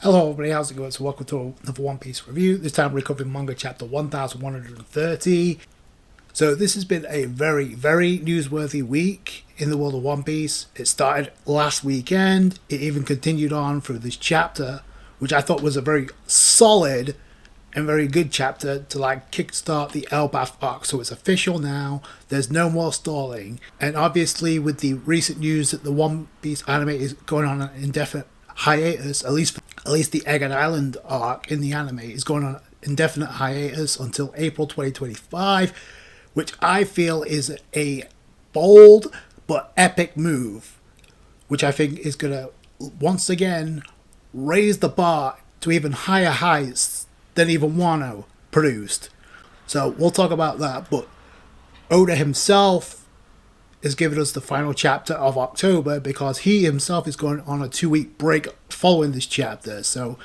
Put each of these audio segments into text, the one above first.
Hello everybody, how's it going? So welcome to another One Piece review. This time we're covering manga chapter 1130. So this has been a very newsworthy week in the world of One Piece. It started last weekend. It even continued on through this chapter, which I thought was a very solid and very good chapter to kickstart the Elbaf arc. So it's official now. There's no more stalling. And obviously with the recent news that the One Piece anime is going on an indefinite hiatus, at least the Egghead Island arc in the anime is going on indefinite hiatus until April 2025, which I feel is a bold but epic move, which I think is going to once again raise the bar to even higher heights than even Wano produced. So we'll talk about that, but Oda himself is giving us the final chapter of October because he himself is going on a 2-week break following this chapter. So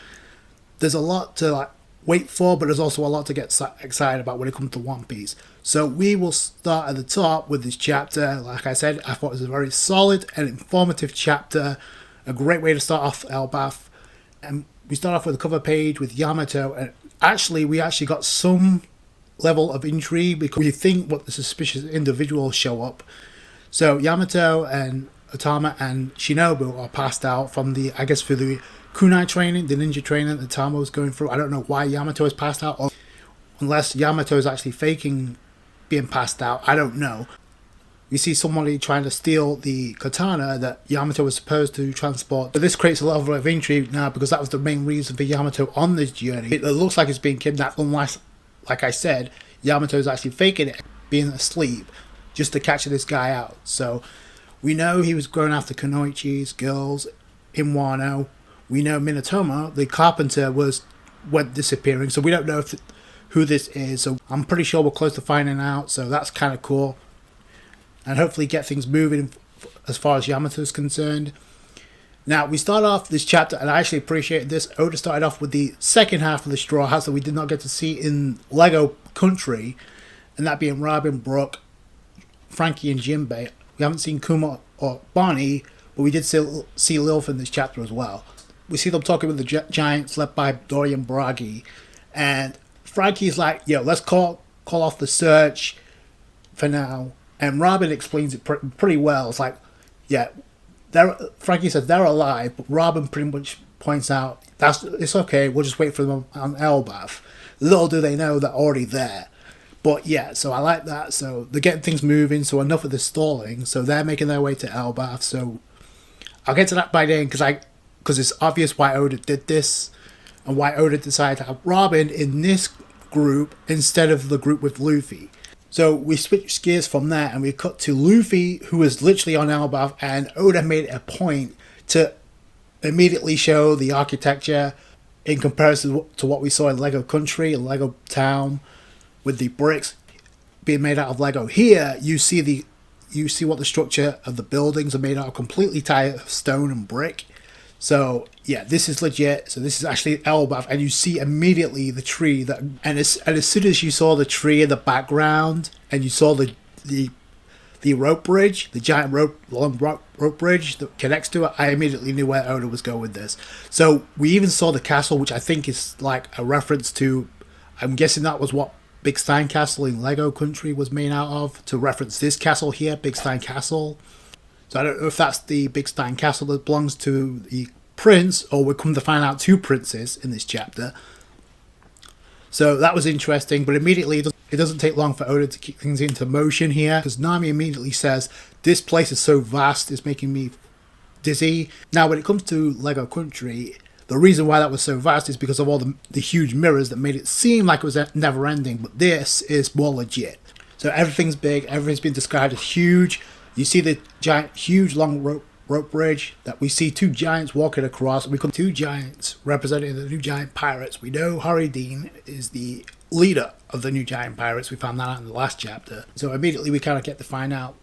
there's a lot to wait for, but there's also a lot to get excited about when it comes to One Piece. So we will start at the top with this chapter. Like I said, I thought it was a very solid and informative chapter, a great way to start off Elbaf. And we start off with a cover page with Yamato, and we actually got some level of intrigue because we think what the suspicious individuals show up. So Yamato and Otama and Shinobu are passed out from the kunai training, the ninja training that Otama was going through. I don't know why Yamato is passed out, or unless Yamato is actually faking being passed out. I don't know. We see somebody trying to steal the katana that Yamato was supposed to transport. But this creates a level of intrigue now because that was the main reason for Yamato on this journey. It looks like it's being kidnapped unless, like I said, Yamato is actually faking it, being asleep, just to catch this guy out. So we know he was going after Kunoichi's girls in Wano. We know Minatomo, the carpenter, went disappearing. So we don't know who this is. So I'm pretty sure we're close to finding out. So that's kind of cool. And hopefully get things moving as far as Yamato is concerned. Now we start off this chapter, and I actually appreciate this. Oda started off with the second half of the Straw Hats that we did not get to see in Lego Country. And that being Robin, Brooke, Frankie and Jinbei. We haven't seen Kuma or Bonnie, but we did see Lilf in this chapter as well. We see them talking with the Giants led by Dorian Bragi, and Frankie's like, yo, let's call off the search for now. And Robin explains it pretty well. It's like, yeah, Frankie says they're alive, but Robin pretty much points out it's okay, we'll just wait for them on Elbaf. Little do they know they're already there. But yeah, so I like that. So they're getting things moving, so enough of the stalling. So they're making their way to Elbaf. So I'll get to that by then because it's obvious why Oda did this and why Oda decided to have Robin in this group instead of the group with Luffy. So we switch gears from that and we cut to Luffy, who is literally on Elbaf, and Oda made a point to immediately show the architecture in comparison to what we saw in Lego Country and Lego Town, with the bricks being made out of Lego. Here you see what the structure of the buildings are made out of, completely tied of stone and brick. So yeah, this is legit. So this is actually Elbaf, and you see immediately the tree and as soon as you saw the tree in the background and you saw the rope bridge, the giant long rope bridge that connects to it, I immediately knew where Oda was going with this. So we even saw the castle, which I think is like a reference to, I'm guessing that was what Big Stein Castle in Lego Country was made out of, to reference this castle here, Big Stein Castle. So I don't know if that's the Big Stein Castle that belongs to the prince, or we'll come to find out 2 princes in this chapter. So that was interesting, but immediately it doesn't take long for Oda to kick things into motion here, because Nami immediately says, this place is so vast, it's making me dizzy. Now when it comes to Lego Country, the reason why that was so vast is because of all the huge mirrors that made it seem like it was never ending, but this is more legit. So everything's big, everything's been described as huge. You see the giant, huge, long rope bridge that we see 2 giants walking across. We come 2 giants representing the New Giant Pirates. We know Harry Dean is the leader of the New Giant Pirates. We found that out in the last chapter. So immediately we kind of get to find out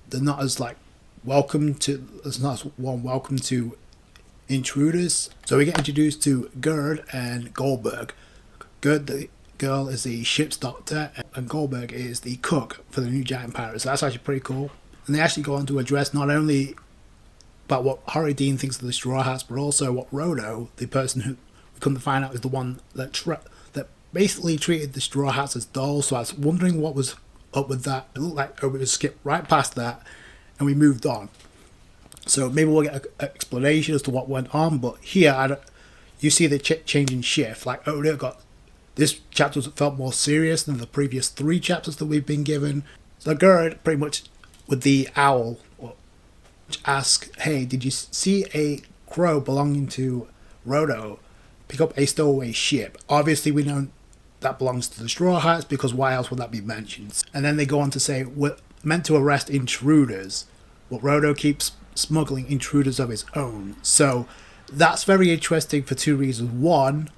they're not as welcome to intruders. So we get introduced to Gerd and Goldberg. Gerd, the girl, is the ship's doctor, and Goldberg is the cook for the New Giant Pirates. So that's actually pretty cool. And they actually go on to address not only about what Harry Dean thinks of the Straw Hats, but also what Rodo, the person come to find out, is the one that that basically treated the Straw Hats as dolls. So I was wondering what was up with that. It looked like we just skipped right past that and we moved on. So maybe we'll get an explanation as to what went on. But here, you see the changing shift. Like Oda got this chapter felt more serious than the previous 3 chapters that we've been given. So Gerd pretty much with the owl ask, hey, did you see a crow belonging to Rodo pick up a stowaway ship? Obviously we know that belongs to the Straw Hats, because why else would that be mentioned? And then they go on to say, we're meant to arrest intruders, but Rodo keeps smuggling intruders of his own. So that's very interesting for 2 reasons. One,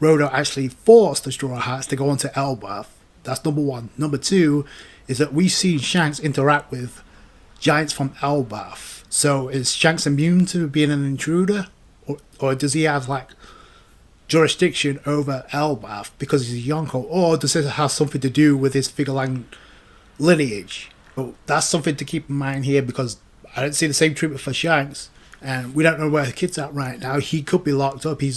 Rodo actually forced the Straw Hats to go onto Elbaf. That's number 1. Number 2 is that we've seen Shanks interact with giants from Elbaf. So is Shanks immune to being an intruder? Or does he have like jurisdiction over Elbaf because he's a Yonko? Or does it have something to do with his Figurlang lineage? Well, that's something to keep in mind here, because I don't see the same treatment for Shanks. And we don't know where the kid's at right now. He could be locked up. He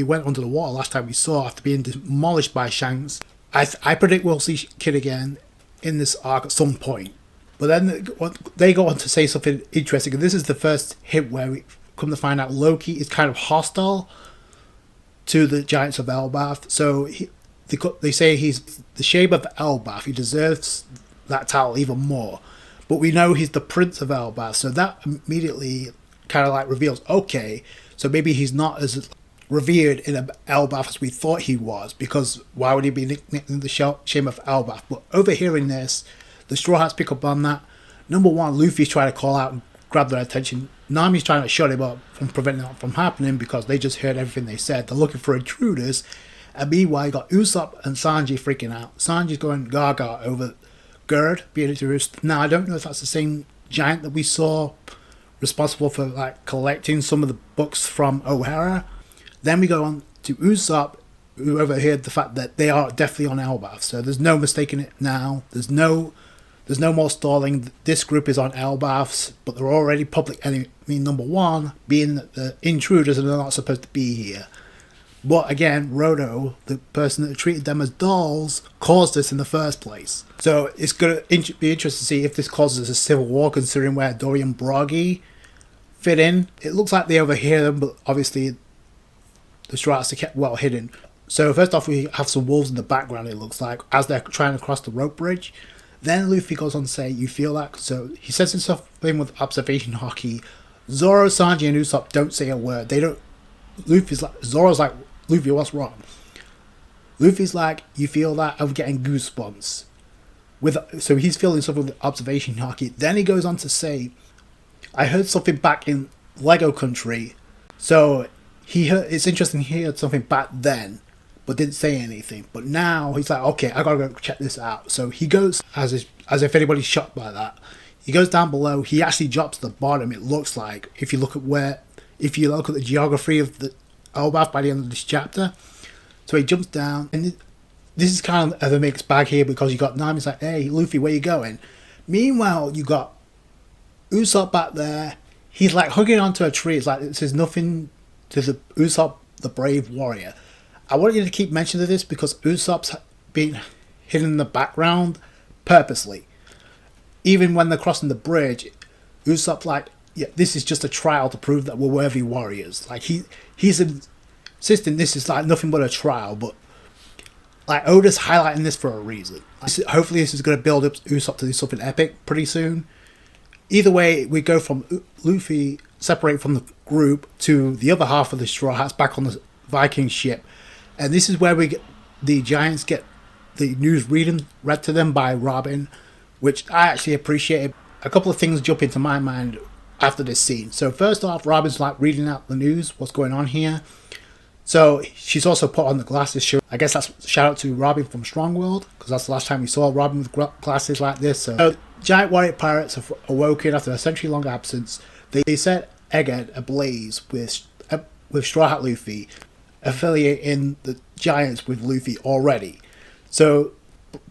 went under the water last time we saw after being demolished by Shanks. I predict we'll see Kid again in this arc at some point. But then they go on to say something interesting. And this is the first hint where we come to find out Loki is kind of hostile to the Giants of Elbaf. So they say he's the shade of Elbaf. He deserves that title even more. But we know he's the Prince of Elbaf. So that immediately kind of like reveals, okay, so maybe he's not as revered in Elbaf as we thought he was, because why would he be nicknamed the shame of Elbaf? But overhearing this, the Straw Hats pick up on that. Number 1, Luffy's trying to call out and grab their attention. Nami's trying to shut him up from preventing that from happening, because they just heard everything they said. They're looking for intruders. And meanwhile, you got Usopp and Sanji freaking out. Sanji's going gaga over Gerd being introduced. Now, I don't know if that's the same giant that we saw responsible for like collecting some of the books from O'Hara. Then we go on to Usopp, who overheard the fact that they are definitely on Elbaf. So there's no mistaking it now. There's no more stalling. This group is on Elbafs, but they're already public enemy number 1, being that the intruders and they're not supposed to be here. But again, Rodo, the person that treated them as dolls, caused this in the first place. So it's going to be interesting to see if this causes a civil war, considering where Dory and Broggy fit in. It looks like they overhear them, but obviously the Straw Hats are kept well hidden. So first off, we have some wolves in the background, it looks like, as they're trying to cross the rope bridge. Then Luffy goes on to say, you feel that? So he says himself in with observation hockey. Zoro, Sanji, and Usopp don't say a word. They don't. Zoro's like, Luffy, what's wrong? Luffy's like, you feel that? I'm getting goosebumps. So he's feeling something with observation hockey. Then he goes on to say, I heard something back in Lego Country. So it's interesting he heard something back then, but didn't say anything. But now he's like, okay, I gotta go check this out. So he goes, as if anybody's shocked by that. He goes down below. He actually drops to the bottom, it looks like, if you look at the geography of the Elbaf by the end of this chapter. So he jumps down, and this is kind of a mixed bag here, because you got Nami's like, hey, Luffy, where you going? Meanwhile, you got Usopp back there. He's like hugging onto a tree. It's like this is nothing to the Usopp, the brave warrior. I want you to keep mentioning this because Usopp's been hidden in the background purposely. Even when they're crossing the bridge, Usopp's like, yeah, this is just a trial to prove that we're worthy warriors. Like he's insisting this is like nothing but a trial, but like Oda's highlighting this for a reason. Hopefully this is going to build up Usopp to do something epic pretty soon. Either way, we go from Luffy separate from the group to the other half of the Straw Hats back on the Viking ship. And this is where the Giants get the news read to them by Robin, which I actually appreciated. A couple of things jump into my mind after this scene. So first off, Robin's like reading out the news, what's going on here. So she's also put on the glasses shirt. I guess that's a shout out to Robin from Strong World, because that's the last time we saw Robin with glasses like this. So giant warrior pirates have awoken after a century-long absence. They set Egghead ablaze with Straw Hat Luffy, affiliating the Giants with Luffy already. So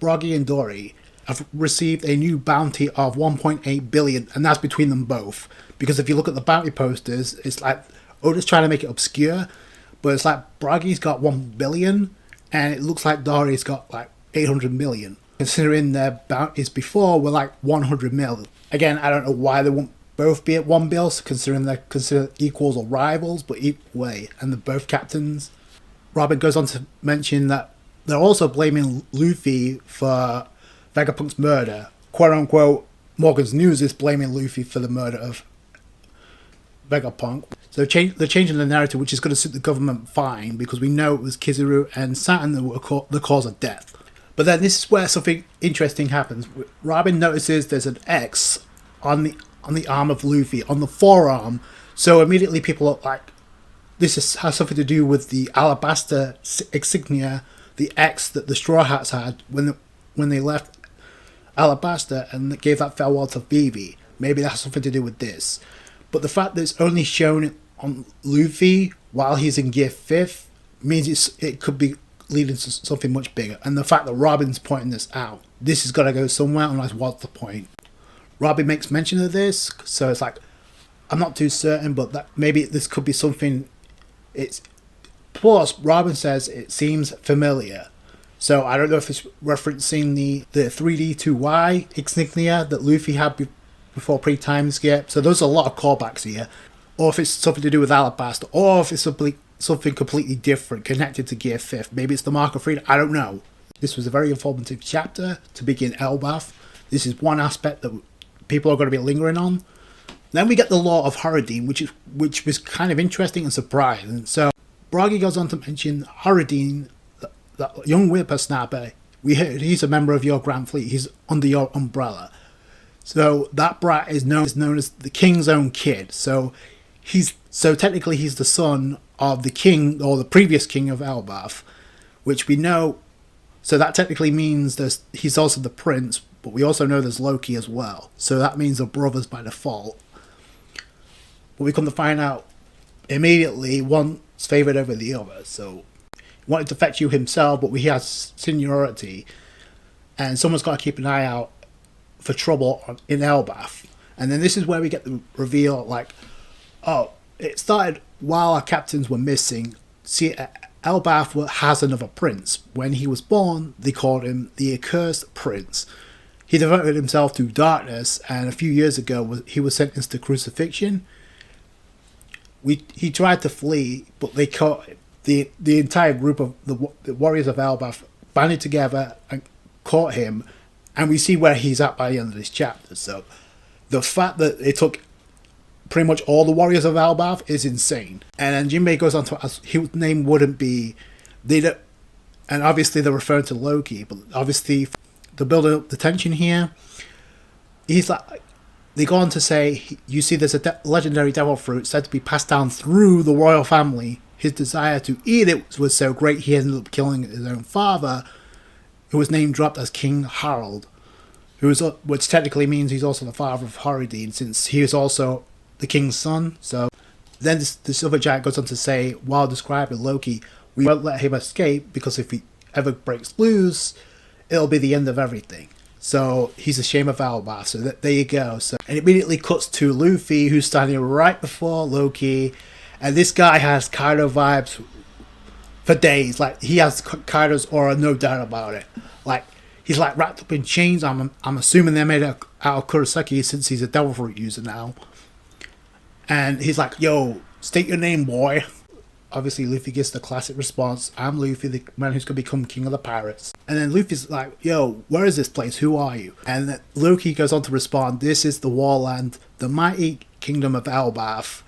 Broggy and Dory have received a new bounty of 1.8 billion, and that's between them both. Because if you look at the bounty posters, it's like Oda's trying to make it obscure, but it's like Bragi's got 1 billion, and it looks like Dory's got like 800 million. Considering their bounties before were like 100 mil. Again, I don't know why they won't both be at 1 bill, considering they're considered equals or rivals, but either way, and they're both captains. Robin goes on to mention that they're also blaming Luffy for Vegapunk's murder. Quote unquote, Morgan's News is blaming Luffy for the murder of Vegapunk. So they're changing the narrative, which is going to suit the government fine, because we know it was Kizaru and Saturn that were the cause of death. But then this is where something interesting happens. Robin notices there's an X on the arm of Luffy, on the forearm. So immediately people are like, has something to do with the alabaster insignia, the X that the Straw Hats had when they left Alabasta and gave that farewell to Vivi. Maybe that has something to do with this. But the fact that it's only shown on Luffy while he's in Gear 5th means it could be leading to something much bigger. And the fact that Robin's pointing this out, this has got to go somewhere, unless what's the point? Robin makes mention of this, so it's like, I'm not too certain, but that maybe this could be something. It's plus Robin says it seems familiar, so I don't know if it's referencing the 3D2Y insignia that Luffy had before pre-time skip. So there's a lot of callbacks here, or if it's something to do with Alabasta, or if it's something completely different connected to Gear 5th. Maybe it's the Mark of Freedom. I don't know. This was a very informative chapter to begin Elbaf. This is one aspect that people are going to be lingering on. Then we get the Law of Haradin, which was kind of interesting and surprising. So Bragi goes on to mention Haradin, that young whippersnapper. We heard he's a member of your Grand Fleet. He's under your umbrella. So that brat is known as the King's own kid. So technically he's the son of the king, or the previous king of Elbaf, which we know. So that technically means he's also the prince, but we also know there's Loki as well. So that means they're brothers by default. But we come to find out immediately one's favoured over the other. So he wanted to fetch you himself, but he has seniority, and someone's got to keep an eye out for trouble in Elbaf. And then this is where we get the reveal, like, oh, it started while our captains were missing. See, Elbaf has another prince. When he was born, they called him the Accursed Prince. He devoted himself to darkness, and a few years ago he was sentenced to crucifixion. He tried to flee, but they caught him. The entire group of the warriors of Elbaf banded together and caught him, and we see where he's at by the end of this chapter. So the fact that it took pretty much all the warriors of Elbaf is insane. And then Jinbei goes on to ask, his name wouldn't be, and obviously they're referring to Loki, but obviously to build up the tension here, he's like, they go on to say, you see there's a legendary devil fruit said to be passed down through the royal family. His desire to eat it was so great he ended up killing his own father, who was name dropped as King Harold, which technically means he's also the father of Haradin, since he is also the king's son. So then this other giant goes on to say, while describing Loki, we won't let him escape, because if he ever breaks loose, it'll be the end of everything. So he's a shame of Elbaf. So there you go. So, and it immediately cuts to Luffy, who's standing right before Loki, and this guy has Kaido vibes for days. Like, he has Kaido's aura, no doubt about it. Like, he's like wrapped up in chains. I'm assuming they're made out of Kurosaki, since he's a devil fruit user now. And he's like, yo, state your name, boy. Obviously, Luffy gets the classic response, I'm Luffy, the man who's going to become king of the pirates. And then Luffy's like, yo, where is this place? Who are you? And then Loki goes on to respond, this is the Warland, the mighty kingdom of Elbaf.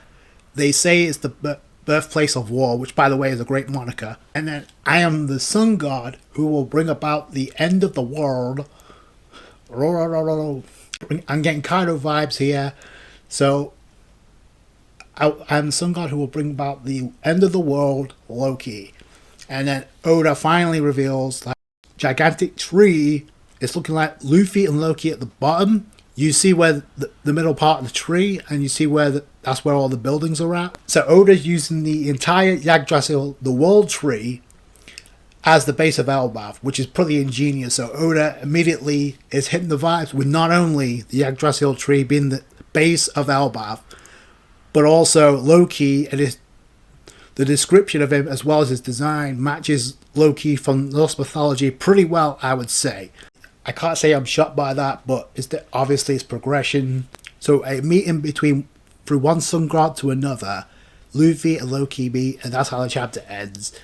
They say it's the birthplace of war, which, by the way, is a great moniker. And then, I am the sun god who will bring about the end of the world. I'm getting Kaido vibes here. So, I'm the sun god who will bring about the end of the world, Loki. And then Oda finally reveals, like, gigantic tree. It's looking like Luffy and Loki at the bottom. You see where the middle part of the tree, and you see where that's where all the buildings are at. So Oda's using the entire Yggdrasil, the world tree, as the base of Elbaf, which is pretty ingenious. So Oda immediately is hitting the vibes with not only the Yggdrasil tree being the base of Elbaf, but also Loki and The description of him as well as his design matches Loki from Norse mythology pretty well, I would say. I can't say I'm shocked by that, but obviously it's progression. So a meeting between through one sun god to another, Luffy and Loki meet, and that's how the chapter ends.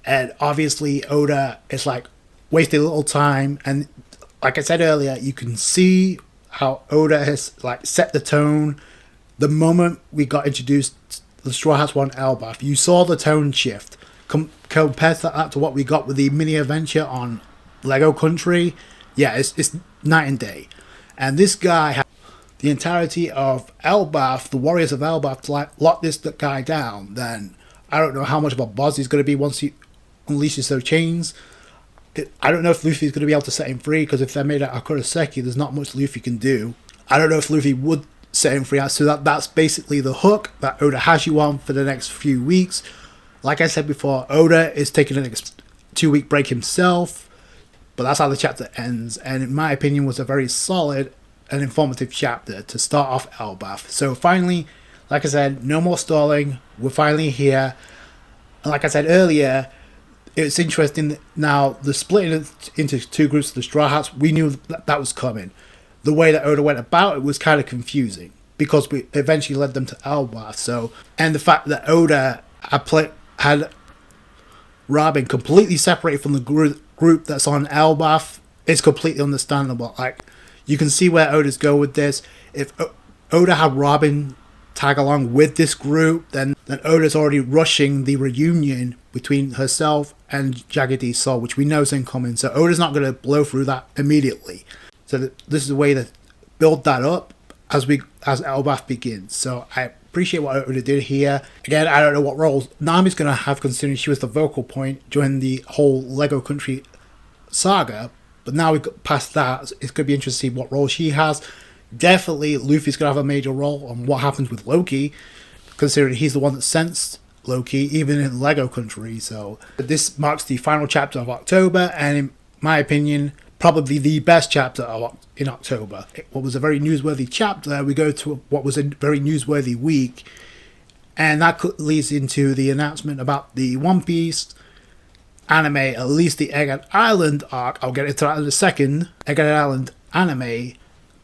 And obviously Oda is like wasting a little time, and like I said earlier, you can see how Oda has like set the tone. The moment we got introduced to the Straw Hats 1 Elbaf, you saw the tone shift. Compared to that to what we got with the mini adventure on Lego Country, yeah, it's night and day. And this guy had the entirety of Elbaf, the warriors of Elbaf, to like lock this guy down. Then I don't know how much of a boss he's going to be once he unleashes those chains. I don't know if Luffy's going to be able to set him free, because if they're made out of Kuroseki, there's not much Luffy can do. I don't know if Luffy would set him free, so that's basically the hook that Oda has you on for the next few weeks. Like I said before, Oda is taking a 2-week break himself, but that's how the chapter ends, and in my opinion was a very solid and informative chapter to start off Elbaf. So finally, like I said, no more stalling, we're finally here, and like I said earlier, it's interesting that now the splitting into two groups of the Straw Hats, we knew that was coming. The way that Oda went about it was kind of confusing, because we eventually led them to Elbaf. So, and the fact that Oda had Robin completely separated from the group that's on Elbaf is completely understandable. Like, you can see where Oda's go with this. If Oda had Robin tag along with this group, then Oda's already rushing the reunion between herself and Jagged Soul, which we know is incoming. So Oda's not going to blow through that immediately. So this is a way to build that up as Elbaf begins. So I appreciate what Oda did here. Again, I don't know what role Nami's going to have, considering she was the vocal point during the whole Lego Country saga. But now we've got past that, it's going to be interesting to see what role she has. Definitely Luffy's going to have a major role on what happens with Loki, considering he's the one that sensed Loki, even in Lego Country. So this marks the final chapter of October, and in my opinion, probably the best chapter in October. What was a very newsworthy chapter, we go to what was a very newsworthy week, and that leads into the announcement about the One Piece anime, at least the Egghead Island arc. I'll get into that in a second. Egghead Island anime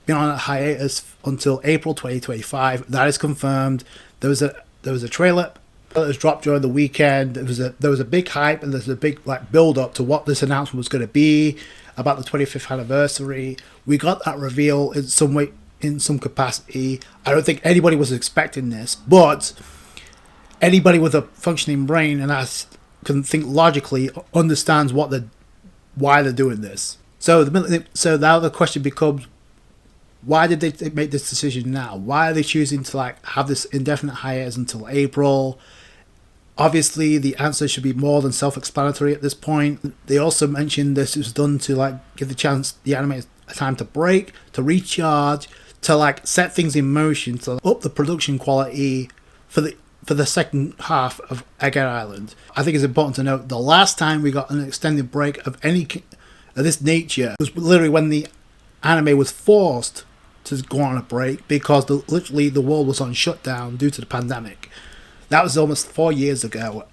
been on a hiatus until April 2025. That is confirmed. There was a trailer that was dropped during the weekend. There was a big hype, and there's a big like build up to what this announcement was going to be about the 25th anniversary. We got that reveal in some way, in some capacity. I don't think anybody was expecting this, but anybody with a functioning brain and can think logically understands why they're doing this. So now the question becomes, why did they make this decision now? Why are they choosing to like have this indefinite hiatus until April? Obviously, the answer should be more than self-explanatory at this point. They also mentioned this was done to like give the anime a time to break, to recharge, to like set things in motion, to up the production quality for the second half of Egghead Island. I think it's important to note the last time we got an extended break of any of this nature was literally when the anime was forced to go on a break because literally the world was on shutdown due to the pandemic. That was almost 4 years ago,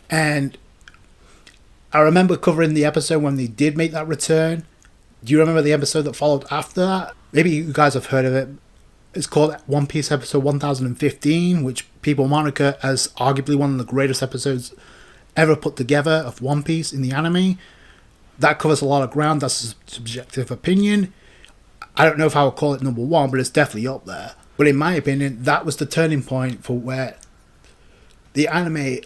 and I remember covering the episode when they did make that return. Do you remember the episode that followed after that? Maybe you guys have heard of it. It's called One Piece episode 1015, which people moniker as arguably one of the greatest episodes ever put together of One Piece in the anime. That covers a lot of ground. That's a subjective opinion. I don't know if I would call it number one, but it's definitely up there. But in my opinion, that was the turning point for where the anime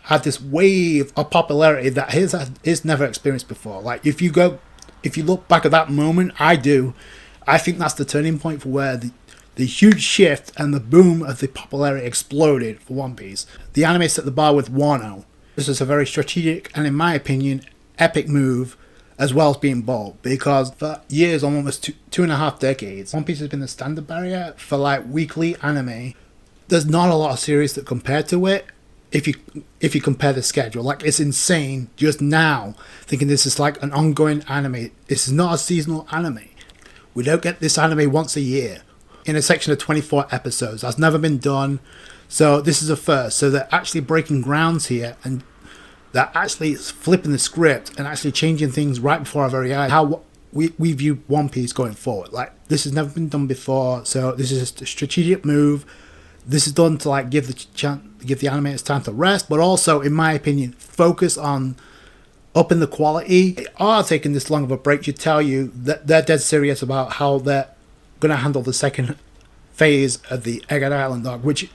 had this wave of popularity that is never experienced before. Like, if you look back at that moment, I think that's the turning point for where the huge shift and the boom of the popularity exploded for One Piece. The anime set the bar with Wano. This is a very strategic and, in my opinion, epic move, as well as being bold, because for years, almost 2.5 decades, One Piece has been the standard barrier for like weekly anime. There's not a lot of series that compare to it. If you compare the schedule, like, it's insane just now thinking this is like an ongoing anime. This is not a seasonal anime. We don't get this anime once a year in a section of 24 episodes. That's never been done. So this is a first. So they're actually breaking grounds here, and they're actually flipping the script and actually changing things right before our very eyes. How we view One Piece going forward. Like, this has never been done before, so this is a strategic move. This is done to like give the animators time to rest, but also, in my opinion, focus on upping the quality. They are taking this long of a break should tell you that they're dead serious about how they're going to handle the second phase of the Egghead Island arc, which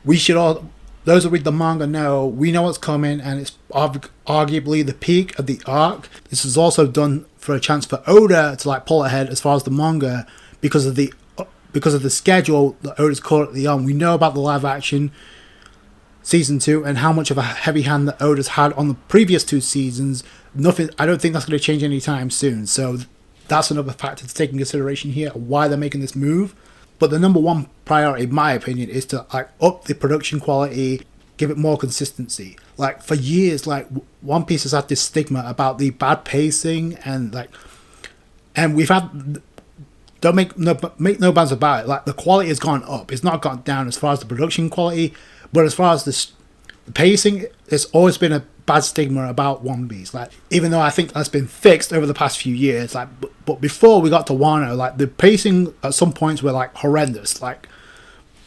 we should all, those who read the manga know, we know what's coming, and it's arguably the peak of the arc. This is also done for a chance for Oda to like pull ahead as far as the manga because of the schedule that Oda's currently on. We know about the live action season 2 and how much of a heavy hand that Oda's had on the previous 2 seasons. Nothing, I don't think that's going to change anytime soon. So that's another factor to take in consideration here, why they're making this move. But the number one priority, in my opinion, is to like up the production quality, give it more consistency. Like, for years, like, One Piece has had this stigma about the bad pacing, and we've had, don't make no bounds about it, like, the quality has gone up. It's not gone down as far as the production quality, but as far as the pacing, there's always been a bad stigma about One Piece. Like, even though I think that's been fixed over the past few years, like, but before we got to Wano, like, the pacing at some points were like horrendous. Like,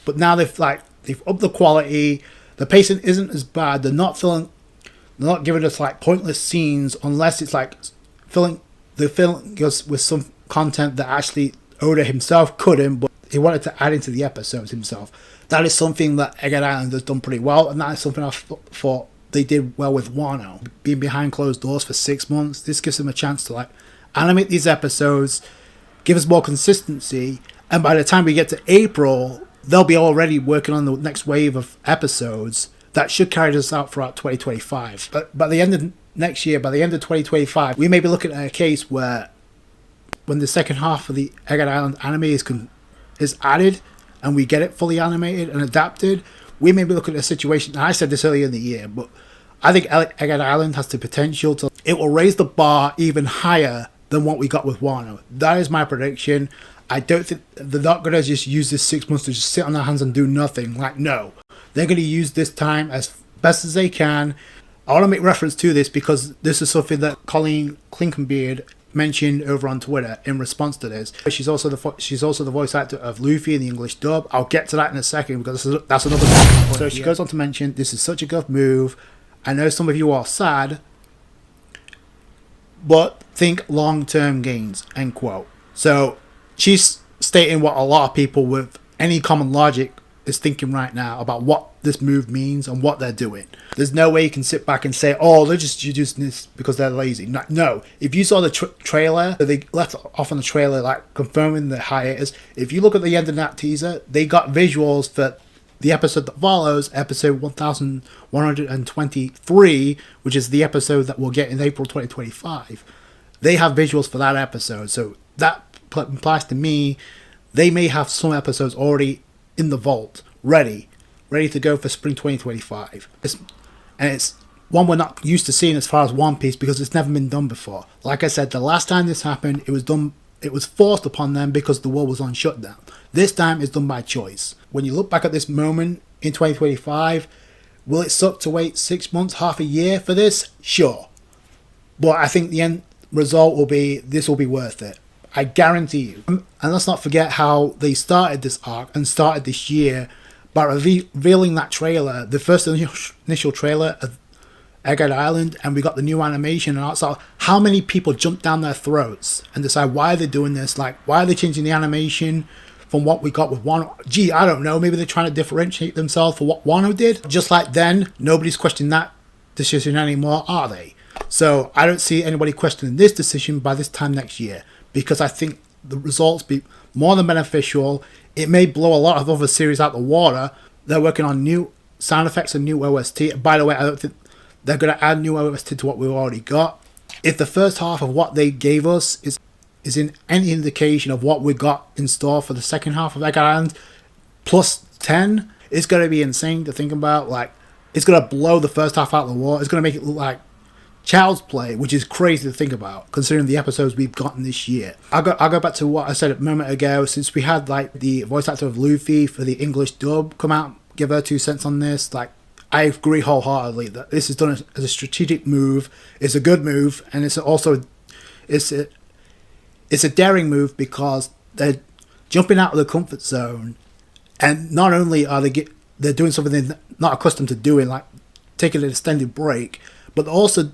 but now they've upped the quality. The pacing isn't as bad. They're not giving us like pointless scenes unless it's like filling us with some content that actually Oda himself couldn't, but he wanted to add into the episodes himself. That is something that Egghead Island has done pretty well, and that is something I thought they did well with Wano. Being behind closed doors for 6 months, this gives them a chance to like animate these episodes, give us more consistency, and by the time we get to April, they'll be already working on the next wave of episodes that should carry us out throughout 2025. But by the end of next year, by the end of 2025, we may be looking at a case where when the second half of the Egghead Island anime is added and we get it fully animated and adapted, we may be looking at a situation, and I said this earlier in the year, but I think Egghead Island has the potential to, it will raise the bar even higher than what we got with Wano. That is my prediction. I don't think they're not going to just use this 6 months to just sit on their hands and do nothing. Like, no. They're going to use this time as best as they can. I want to make reference to this because this is something that Colleen Clinkenbeard mentioned over on Twitter in response to this. She's also the voice actor of Luffy in the English dub. I'll get to that in a second because that's another point. So she goes on to mention, this is such a good move. I know some of you are sad, but think long-term gains, end quote. So she's stating what a lot of people with any common logic is thinking right now about what this move means and what they're doing. There's no way you can sit back and say, oh, they're just introducing this because they're lazy. No. If you saw the trailer, they left off on the trailer like confirming the hiatus. If you look at the end of that teaser, they got visuals for the episode that follows, episode 1123, which is the episode that we'll get in April 2025. They have visuals for that episode, so that implies to me they may have some episodes already in the vault, ready to go for spring 2025. It's one we're not used to seeing as far as One Piece because it's never been done before. Like I said, the last time this happened, it was forced upon them because the world was on shutdown. This time it's done by choice. When you look back at this moment in 2025, will it suck to wait 6 months, half a year for this? Sure. But I think the end result will be, this will be worth it. I guarantee you. And let's not forget how they started this arc and started this year by revealing that trailer, the first initial trailer of Egghead Island, and we got the new animation and also how many people jumped down their throats and decide why they're doing this, like why are they changing the animation from what we got with Wano. Gee, I don't know, maybe they're trying to differentiate themselves for what Wano did. Just like then, nobody's questioning that decision anymore, are they? So I don't see anybody questioning this decision by this time next year, because I think the results be more than beneficial. It may blow a lot of other series out the water. They're working on new sound effects and new OST. By the way, I don't think they're going to add new OST to what we've already got. If the first half of what they gave us is in any indication of what we got in store for the second half of Egghead Island, plus 10, it's going to be insane to think about. Like, it's going to blow the first half out of the water. It's going to make it look like child's play, which is crazy to think about considering the episodes we've gotten this year. I'll go back to what I said a moment ago. Since we had like the voice actor of Luffy for the English dub come out give her 2 cents on this. Like, I agree wholeheartedly that this is done as a strategic move. It's a good move, and it's also it's a daring move because they're jumping out of the comfort zone, and not only are they're doing something they're not accustomed to doing, like taking an extended break, but also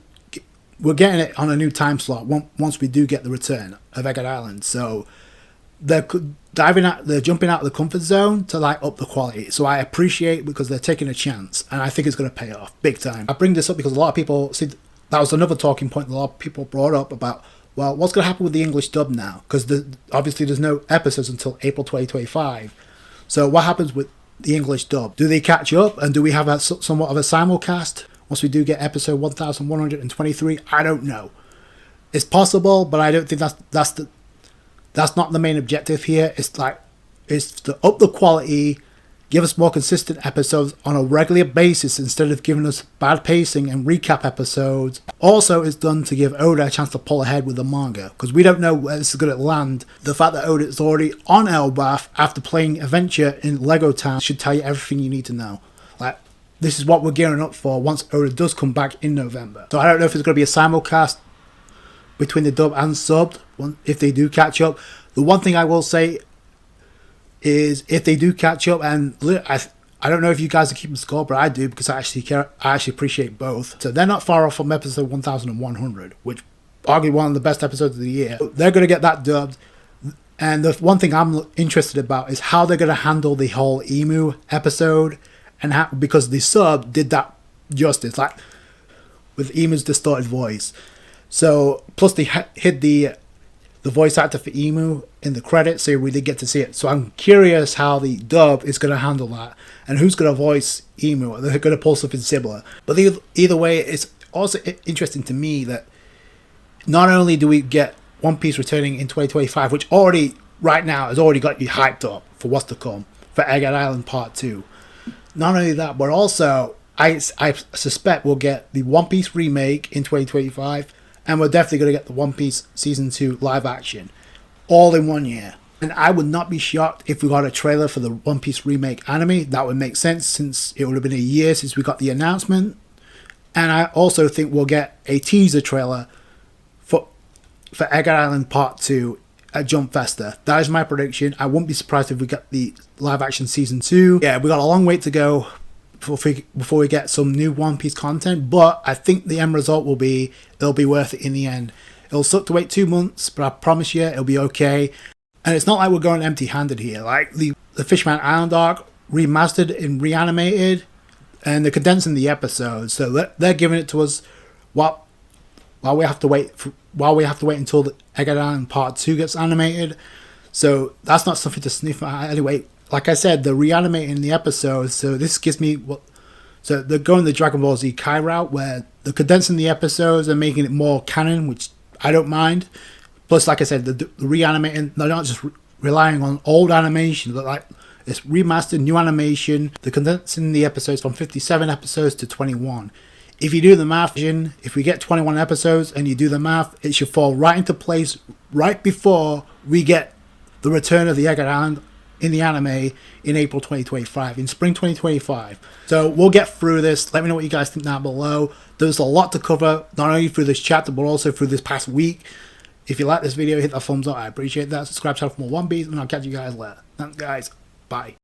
we're getting it on a new time slot once we do get the return of Egghead Island. So they're jumping out of the comfort zone to like up the quality. So I appreciate because they're taking a chance, and I think it's going to pay off big time. I bring this up because a lot of people see that was another talking point that a lot of people brought up about, well, what's going to happen with the English dub now? Because obviously there's no episodes until April 2025. So what happens with the English dub? Do they catch up, and do we have somewhat of a simulcast once we do get episode 1123? I don't know. It's possible, but I don't think that's not the main objective here. It's to up the quality, give us more consistent episodes on a regular basis instead of giving us bad pacing and recap episodes. Also, it's done to give Oda a chance to pull ahead with the manga, because we don't know where this is going to land. The fact that Oda is already on Elbaf after playing Adventure in Lego Town should tell you everything you need to know. Like, this is what we're gearing up for once Oda does come back in November. So I don't know if it's going to be a simulcast between the dub and subbed, if they do catch up. The one thing I will say is, if they do catch up, and I don't know if you guys are keeping score, but I do, because I actually care. I actually appreciate both. So they're not far off from episode 1100, which arguably one of the best episodes of the year. They're going to get that dubbed. And the one thing I'm interested about is how they're going to handle the whole Emu episode, and because the sub did that justice, like with Emu's distorted voice. So plus they hid the voice actor for Emu in the credits, so we did get to see it. So I'm curious how the dub is going to handle that, and who's going to voice Emu. Are they going to pull something similar? But either way, it's also interesting to me that not only do we get One Piece returning in 2025, which already right now has already got you hyped up for what's to come for Egghead Island Part 2. Not only that, but also I suspect we'll get the One Piece remake in 2025, and we're definitely going to get the One Piece Season 2 live action all in 1 year. And I would not be shocked if we got a trailer for the One Piece remake anime. That would make sense, since it would have been a year since we got the announcement. And I also think we'll get a teaser trailer for Egghead Island Part 2 at Jump Festa. That is my prediction. I wouldn't be surprised if we get the live action Season 2. Yeah, we got a long wait to go before we get some new One Piece content, but I think the end result will be, it'll be worth it in the end. It'll suck to wait 2 months, but I promise you it'll be okay. And it's not like we're going empty-handed here. Like the Fishman Island arc remastered and reanimated, and they're condensing the episodes, so they're giving it to us while we have to wait until the Egghead Island Part 2 gets animated. So that's not something to sniff at. Anyway, like I said, they're reanimating the episodes, so this gives me so they're going the Dragon Ball Z Kai route, where they're condensing the episodes and making it more canon, which I don't mind. Plus, like I said, the reanimating, they're not just relying on old animation, but like it's remastered new animation. They're condensing the episodes from 57 episodes to 21. If you do the math, if we get 21 episodes and you do the math, it should fall right into place right before we get the return of the Egghead Island in the anime in April 2025, in spring 2025. So we'll get through this. Let me know what you guys think down below. There's a lot to cover, not only through this chapter, but also through this past week. If you like this video, hit that thumbs up. I appreciate that. Subscribe to the channel for more One Piece, and I'll catch you guys later. Thanks, guys. Bye.